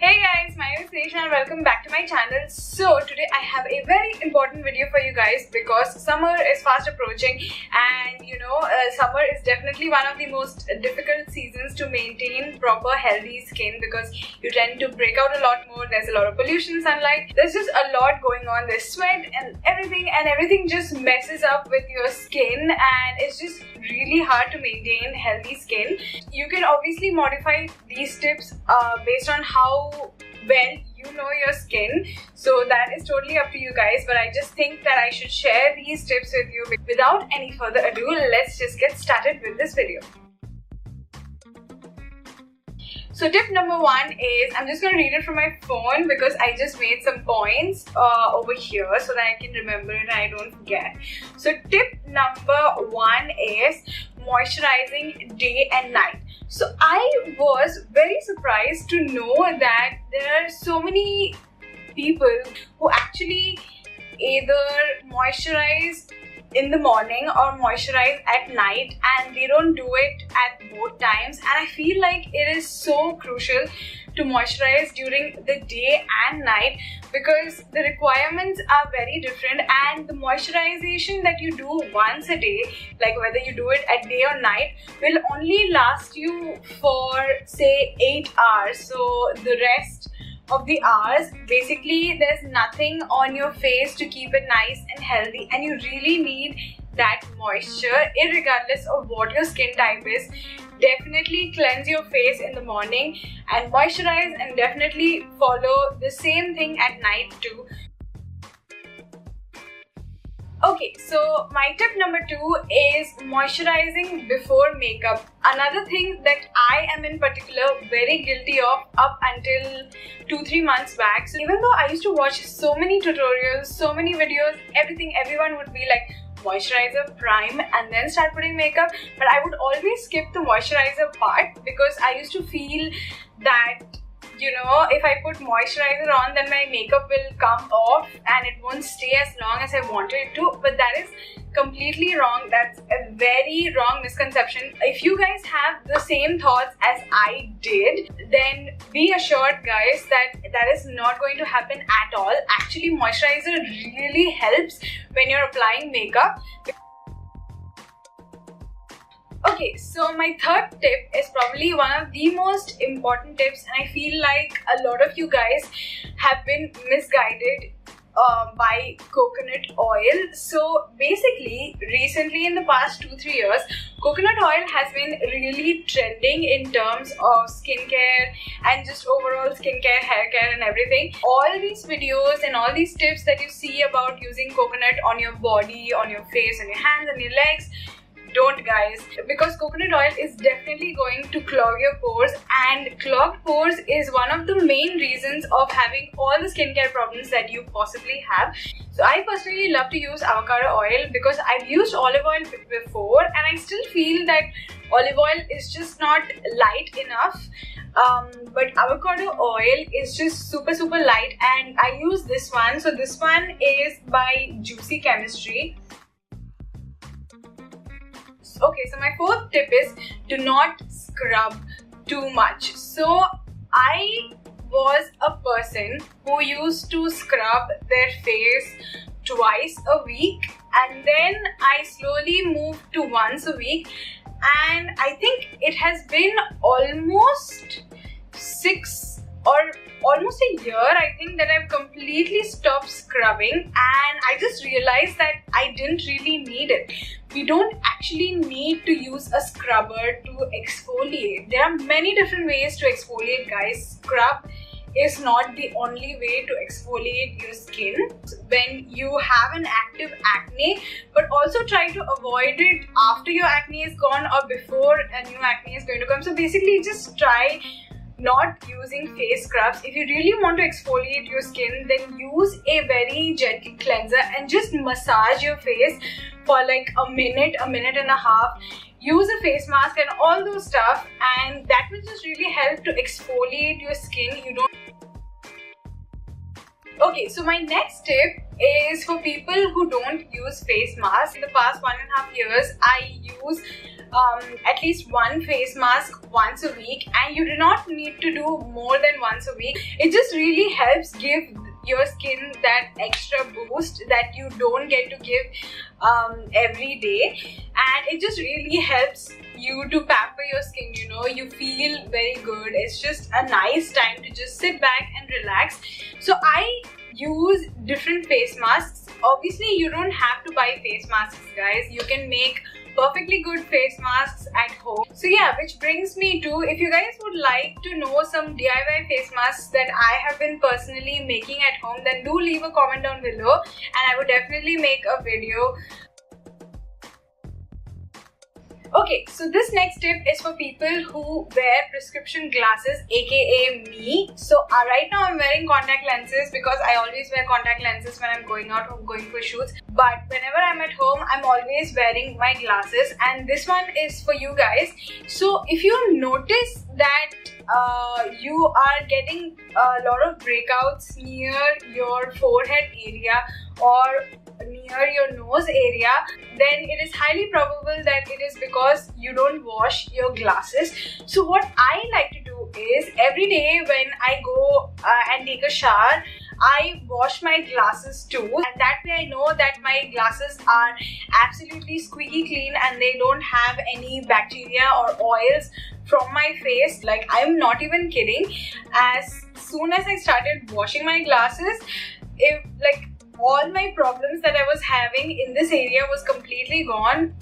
Hey guys, my name is Nesha and welcome back to my channel. So today I have a very important video for you guys because summer is fast approaching and summer is definitely one of the most difficult seasons to maintain proper healthy skin because you tend to break out a lot more. There's a lot of pollution, sunlight, there's just a lot going on, there's sweat and everything just messes up with your skin and it's just really hard to maintain healthy skin. You can obviously modify these tips based on how well you know your skin, so that is totally up to you guys, but I just think that I should share these tips with you. Without any further ado, let's just get started with this video. So tip number one is, I'm just going to read it from my phone because I just made some points over here so that I can remember it and I don't forget. So tip number one is moisturizing day and night. So I was very surprised to know that there are so many people who actually either moisturize in the morning or moisturize at night and they don't do it at both times, and I feel like it is so crucial to moisturize during the day and night because the requirements are very different and the moisturization that you do once a day, like whether you do it at day or night, will only last you for say 8 hours. So the rest of the hours, basically there's nothing on your face to keep it nice and healthy, and you really need that moisture irregardless of what your skin type is. Definitely cleanse your face in the morning and moisturize, and definitely follow the same thing at night too. Okay, so my tip number two is moisturizing before makeup. Another thing that I am in particular very guilty of up until 2-3 months back. So even though I used to watch so many tutorials, so many videos, everyone would be like, moisturizer, prime, and then start putting makeup, but I would always skip the moisturizer part because I used to feel that if I put moisturizer on, then my makeup will come off and it won't stay as long as I wanted it to. But that is completely wrong. That's a very wrong misconception. If you guys have the same thoughts as I did, then be assured guys that that is not going to happen at all. Actually, moisturizer really helps when you're applying makeup. Okay, so my third tip is probably one of the most important tips, and I feel like a lot of you guys have been misguided by coconut oil. So basically, recently in the past 2-3 years, coconut oil has been really trending in terms of skincare and just overall skincare, hair care and everything. All these videos and all these tips that you see about using coconut on your body, on your face, on your hands and your legs, don't guys, because coconut oil is definitely going to clog your pores, and clogged pores is one of the main reasons of having all the skincare problems that you possibly have. So I personally love to use avocado oil because I've used olive oil before and I still feel that olive oil is just not light enough. But avocado oil is just super light and I use this one. So this one is by Juicy Chemistry. Okay, so my fourth tip is do not scrub too much. So I was a person who used to scrub their face twice a week, and then I slowly moved to once a week, and I think it has been almost 6 or almost a year, I think, that I've completely stopped scrubbing, and I just realized that I didn't really need it. We don't actually need to use a scrubber to exfoliate. There are many different ways to exfoliate guys. Scrub is not the only way to exfoliate your skin when you have an active acne, but also try to avoid it after your acne is gone or before a new acne is going to come. So basically just try not using face scrubs. If you really want to exfoliate your skin, then use a very gentle cleanser and just massage your face for like a minute and a half. Use a face mask and all those stuff, and that will just really help to exfoliate your skin. Okay, so my next tip is for people who don't use face masks. In the past 1.5 years, I use at least one face mask once a week, and you do not need to do more than once a week. It just really helps give your skin that extra boost that you don't get to give every day, and it just really helps you to pamper your skin. You know, you feel very good. It's just a nice time to just sit back and relax. So I use different face masks. Obviously you don't have to buy face masks, guys. You can make perfectly good face masks at home. So yeah, which brings me to, if you guys would like to know some DIY face masks that I have been personally making at home, then do leave a comment down below and I would definitely make a video. Okay, so this next tip is for people who wear prescription glasses, aka me. So right now I'm wearing contact lenses because I always wear contact lenses when I'm going out or going for shoots. But whenever I'm at home, I'm always wearing my glasses, and this one is for you guys. So if you notice that you are getting a lot of breakouts near your forehead area or near your nose area, then it is highly probable that it is because you don't wash your glasses. So what I like to do is, every day when I go and take a shower, I wash my glasses too, and that way I know that my glasses are absolutely squeaky clean and they don't have any bacteria or oils from my face. Like, I'm not even kidding. As soon as I started washing my glasses, all my problems that I was having in this area was completely gone.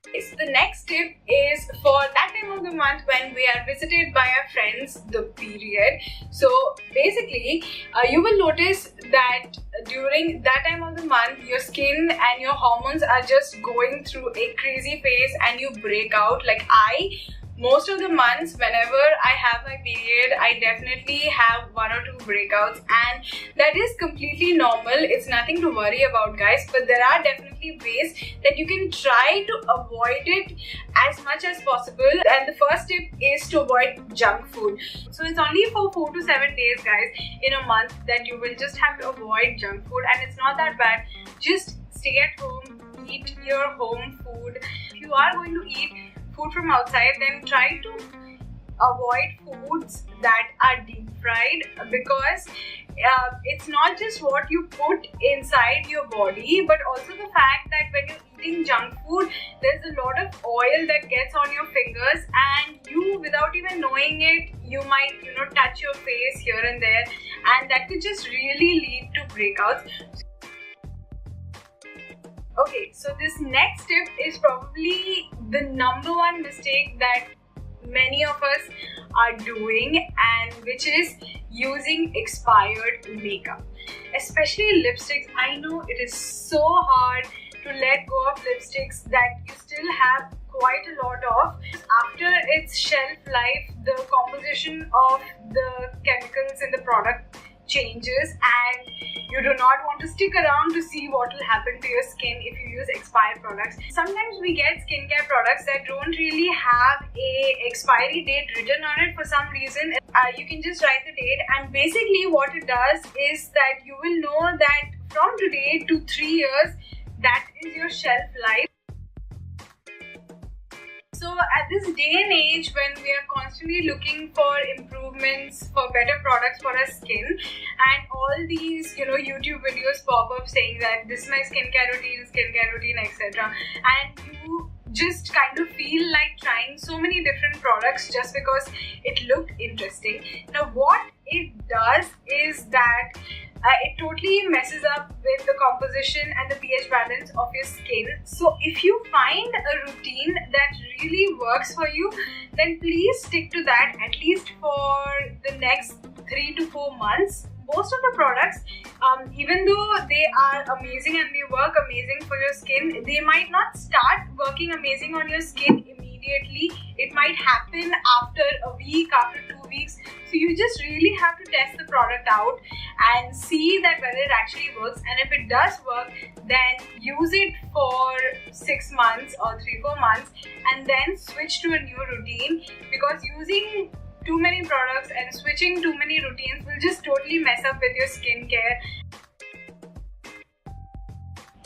So the next tip is for that time of the month when we are visited by our friends, the period. So basically, you will notice that during that time of the month, your skin and your hormones are just going through a crazy phase and you break out. Like most of the months, whenever I have my period, I definitely have 1 or 2 breakouts, and that is completely normal. It's nothing to worry about, guys, but there are definitely ways that you can try to avoid it as much as possible. And the first tip is to avoid junk food. So it's only for 4 to 7 days, guys, in a month that you will just have to avoid junk food, and it's not that bad. Just stay at home, eat your home food. If you are going to eat food from outside, then try to avoid foods that are deep fried, because it's not just what you put inside your body, but also the fact that when you're eating junk food, there's a lot of oil that gets on your fingers, and you, without even knowing it, you might, touch your face here and there, and that could just really lead to breakouts. Okay, so this next tip is probably the #1 mistake that many of us are doing, and which is using expired makeup, especially lipsticks. I know it is so hard to let go of lipsticks that you still have quite a lot of. After its shelf life, the composition of the chemicals in the product changes, and you do not want to stick around to see what will happen to your skin if you use expired products. Sometimes we get skincare products that don't really have a expiry date written on it for some reason. You can just write the date, and basically what it does is that you will know that from today to 3 years, that is your shelf life. So at this day and age, when we are constantly looking for improvements, for better products for our skin, and all these YouTube videos pop up saying that this is my skincare routine, etc., and you just kind of feel like trying so many different products just because it looked interesting. Now what it does is that it totally messes up with the composition and the pH balance of your skin. So if you find a routine that really works for you, then please stick to that at least for the next 3 to 4 months. Most of the products, even though they are amazing and they work amazing for your skin, they might not start working amazing on your skin immediately. It might happen after a week, after 2 weeks. So you just really have to test the product out and see that whether it actually works, and if it does work, then use it for 6 months or 3-4 months and then switch to a new routine, because using too many products and switching too many routines will just totally mess up with your skincare.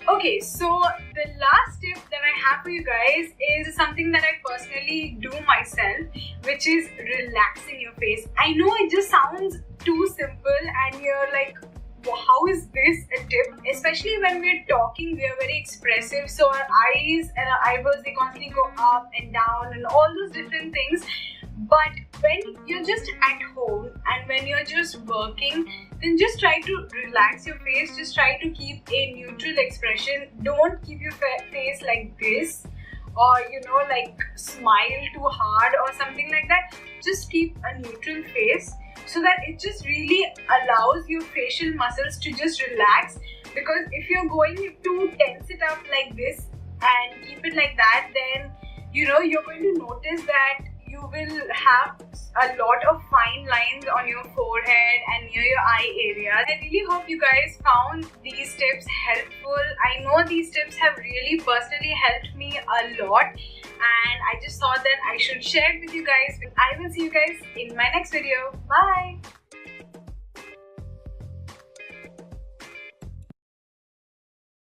Okay, so the last tip that I have for you guys is something that I personally do myself, which is relaxing your face. I know it just sounds too simple and you're like, how is this a tip? Especially when we're talking, we are very expressive, so our eyes and our eyebrows, they constantly go up and down and all those different things. But when you're just at home and when you're just working, then just try to relax your face. Just try to keep a neutral expression. Don't keep your face like this, or like smile too hard or something like that. Just keep a neutral face so that it just really allows your facial muscles to just relax. Because if you're going to tense it up like this and keep it like that, then you're going to notice that you will have a lot of fine lines on your forehead and near your eye areas. I really hope you guys found these tips helpful. I know these tips have really personally helped me a lot, and I just thought that I should share it with you guys. I will see you guys in my next video. Bye!